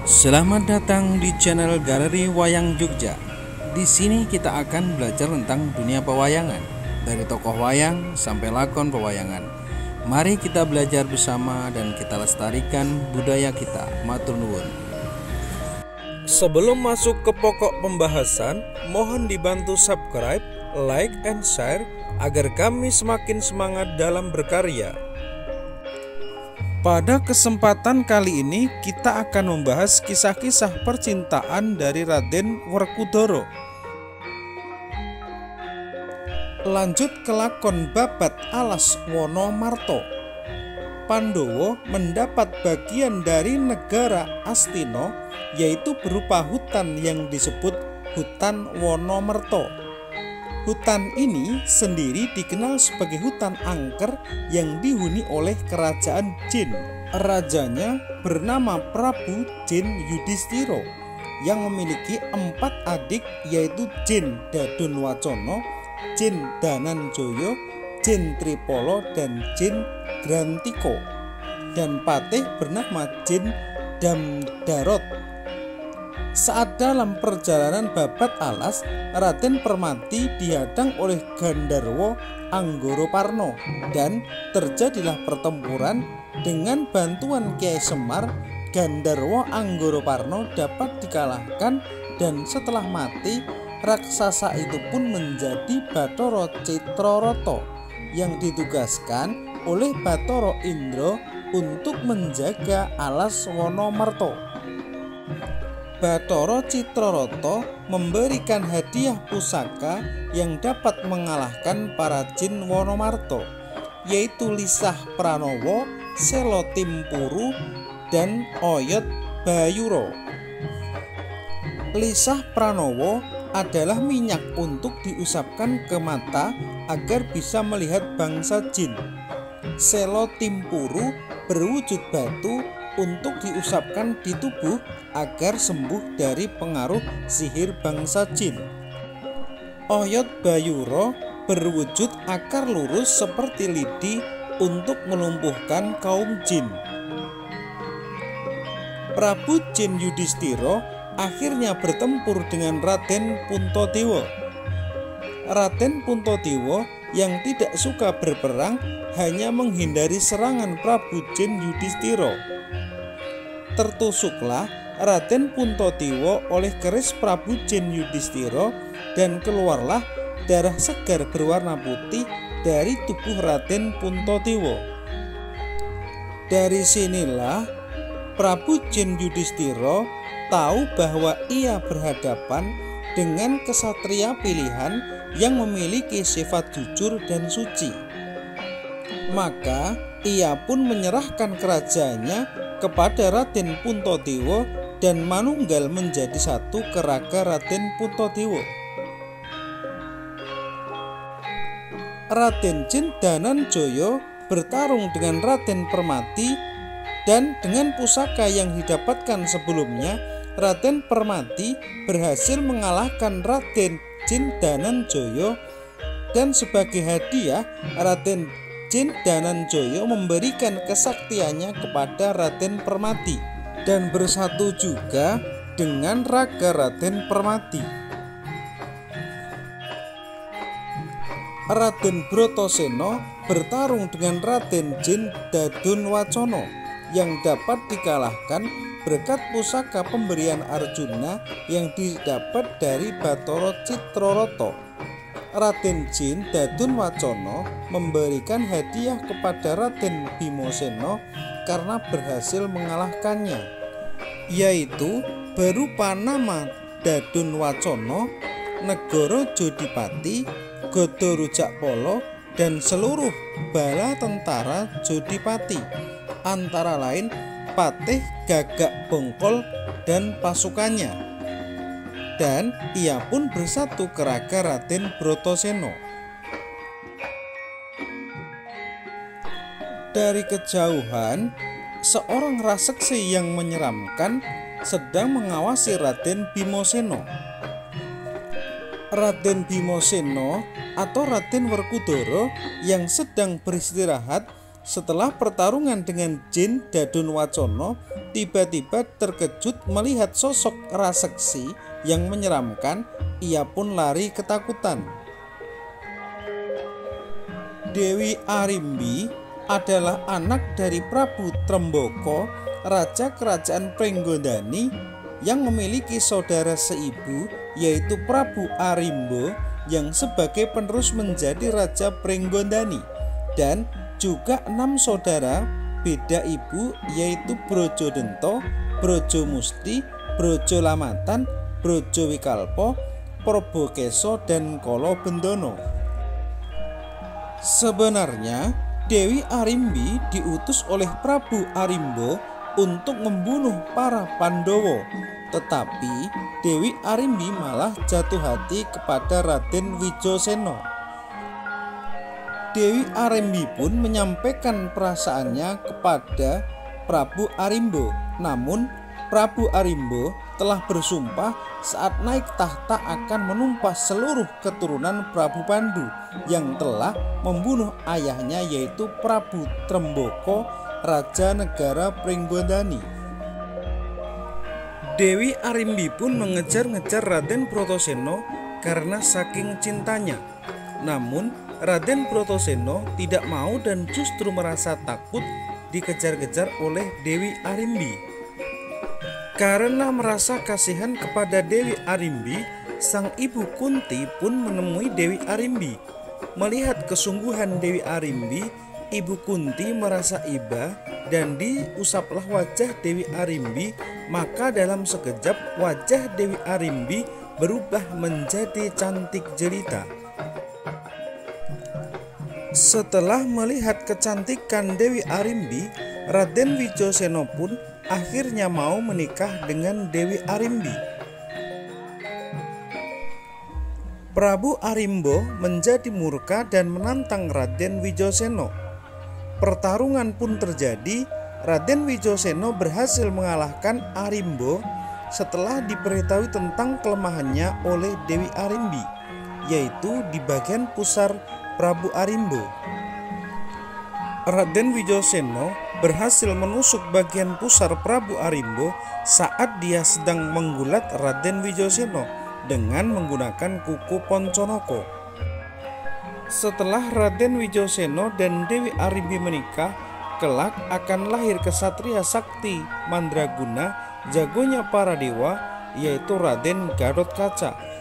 Selamat datang di channel Galeri Wayang Jogja. Di sini kita akan belajar tentang dunia pewayangan, dari tokoh wayang sampai lakon pewayangan. Mari kita belajar bersama dan kita lestarikan budaya kita. Matur nuwun. Sebelum masuk ke pokok pembahasan, mohon dibantu subscribe, like, and share agar kami semakin semangat dalam berkarya. Pada kesempatan kali ini kita akan membahas kisah-kisah percintaan dari Raden Werkudara. Lanjut ke lakon babat Alas Wonomarto. Pandhawa mendapat bagian dari negara Astina, yaitu berupa hutan yang disebut hutan Wonomerto. Hutan ini sendiri dikenal sebagai hutan angker yang dihuni oleh kerajaan Jin. Rajanya bernama Prabu Jin Yudhistira yang memiliki 4 adik, yaitu Jin Dadunwacana, Jin Dananjaya, Jin Tripala, dan Jin Grantika, dan patih bernama Jin Damdarot. Saat dalam perjalanan babat Alas, Raden Permati dihadang oleh Gandharwa Anggaraparna dan terjadilah pertempuran. Dengan bantuan Kyai Semar, Gandharwa Anggaraparna dapat dikalahkan, dan setelah mati, raksasa itu pun menjadi Bathara Citrarata yang ditugaskan oleh Bathara Indra untuk menjaga Alas Wonomerto. Bathara Citrarata memberikan hadiah pusaka yang dapat mengalahkan para Jin Wonomarto, yaitu Lisah Pranawa, Sela Timpuru, dan Oyot Bayura. Lisah Pranawa adalah minyak untuk diusapkan ke mata agar bisa melihat bangsa jin. Sela Timpuru berwujud batu untuk diusapkan di tubuh agar sembuh dari pengaruh sihir bangsa jin. Oyot Bayura berwujud akar lurus seperti lidi untuk melumpuhkan kaum jin. Prabu Jin Yudhistira akhirnya bertempur dengan Raden Puntadewa. Raden Puntadewa yang tidak suka berperang hanya menghindari serangan Prabu Jin Yudhistira. Tertusuklah Raden Puntadewa oleh keris Prabu Jin Yudhistira dan keluarlah darah segar berwarna putih dari tubuh Raden Puntadewa. Dari sinilah Prabu Jin Yudhistira tahu bahwa ia berhadapan dengan kesatria pilihan yang memiliki sifat jujur dan suci. Maka ia pun menyerahkan kerajaannya kepada Raden Puntadewa dan manunggal menjadi satu ke raga Raden Puntadewa. Raden Jin Dananjaya bertarung dengan Raden Permati, dan dengan pusaka yang didapatkan sebelumnya, Raden Permati berhasil mengalahkan Raden Jin Dananjaya, dan sebagai hadiah Raden Jin Dananjaya memberikan kesaktiannya kepada Raden Permati dan bersatu juga dengan raga Raden Permati. Raden Bratasena bertarung dengan Raden Jin Dadunwacana yang dapat dikalahkan berkat pusaka pemberian Arjuna yang didapat dari Bathara Citrarata. Raden Jin Dadunwacana memberikan hadiah kepada Raden Bimasena karena berhasil mengalahkannya, yaitu berupa nama Dadunwacana, negara Jodipati, Gada Rujakpala, dan seluruh bala tentara Jodipati, antara lain Patih Gagak Bongkol dan pasukannya. Dan ia pun bersatu ke raga Raden Bratasena. Dari kejauhan, seorang rasekse yang menyeramkan sedang mengawasi Raden Bimasena. Raden Bimasena atau Raden Werkudara yang sedang beristirahat setelah pertarungan dengan Jin Dadunwacana tiba-tiba terkejut melihat sosok raseksi yang menyeramkan. Ia pun lari ketakutan. Dewi Arimbi adalah anak dari Prabu Tremboko, raja kerajaan Pringgondani, yang memiliki saudara seibu yaitu Prabu Arimbo yang sebagai penerus menjadi raja Pringgondani, dan juga 6 saudara beda ibu yaitu Brojodento, Brojomusti, Brojolamatan, Brojowikalpo, Probokeso, dan Kolobendono. Sebenarnya Dewi Arimbi diutus oleh Prabu Arimbo untuk membunuh para Pandowo, tetapi Dewi Arimbi malah jatuh hati kepada Raden Wijoseno. Dewi Arimbi pun menyampaikan perasaannya kepada Prabu Arimbo. Namun Prabu Arimbo telah bersumpah saat naik tahta akan menumpas seluruh keturunan Prabu Pandu yang telah membunuh ayahnya yaitu Prabu Tremboko, raja negara Pringgondani. Dewi Arimbi pun mengejar-ngejar Raden Brotoseno karena saking cintanya. Namun Raden Brotoseno tidak mau dan justru merasa takut dikejar-kejar oleh Dewi Arimbi. Karena merasa kasihan kepada Dewi Arimbi, sang ibu Kunti pun menemui Dewi Arimbi. Melihat kesungguhan Dewi Arimbi, ibu Kunti merasa iba dan diusaplah wajah Dewi Arimbi. Maka dalam sekejap wajah Dewi Arimbi berubah menjadi cantik jelita. Setelah melihat kecantikan Dewi Arimbi, Raden Wijoseno pun akhirnya mau menikah dengan Dewi Arimbi. Prabu Arimbo menjadi murka dan menantang Raden Wijoseno. Pertarungan pun terjadi. Raden Wijoseno berhasil mengalahkan Arimbo setelah diberitahu tentang kelemahannya oleh Dewi Arimbi, yaitu di bagian pusar Prabu Arimbo. Raden Wijoseno berhasil menusuk bagian pusar Prabu Arimbo saat dia sedang menggulat Raden Wijoseno dengan menggunakan kuku Ponconoko. Setelah Raden Wijoseno dan Dewi Arimbi menikah, kelak akan lahir kesatria sakti mandraguna, jagonya para dewa, yaitu Raden Gatotkaca.